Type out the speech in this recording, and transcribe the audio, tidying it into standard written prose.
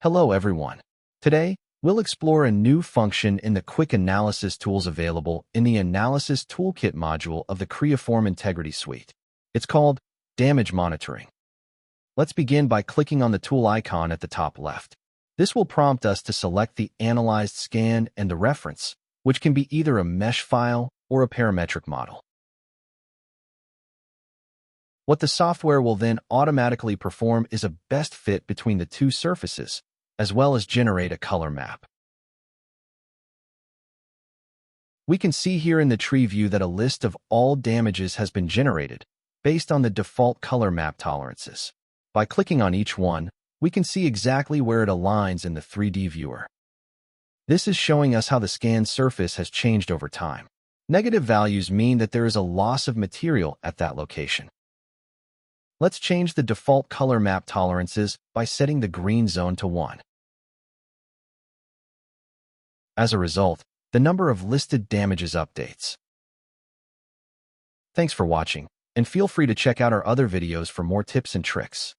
Hello everyone. Today, we'll explore a new function in the quick analysis tools available in the Analysis Toolkit module of the Creaform Integrity Suite. It's called Damage Monitoring. Let's begin by clicking on the tool icon at the top left. This will prompt us to select the analyzed scan and the reference, which can be either a mesh file or a parametric model. What the software will then automatically perform is a best fit between the two surfaces, as well as generate a color map. We can see here in the tree view that a list of all damages has been generated based on the default color map tolerances. By clicking on each one, we can see exactly where it aligns in the 3D viewer. This is showing us how the scanned surface has changed over time. Negative values mean that there is a loss of material at that location. Let's change the default color map tolerances by setting the green zone to 1. As a result, the number of listed damages updates. Thanks for watching, and feel free to check out our other videos for more tips and tricks.